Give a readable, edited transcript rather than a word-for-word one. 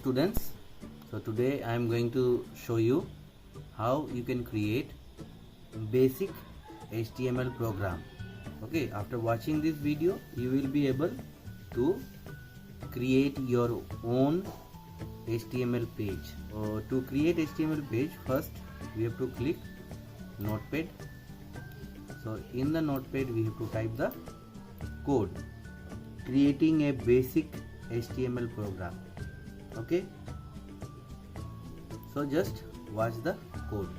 students. So today I am going to show you how you can create basic HTML program. Okay, after watching this video you will be able to create your own HTML page. To create HTML page, first we have to click Notepad. So in the Notepad we have to type the code creating a basic HTML program. Okay, so just watch the code.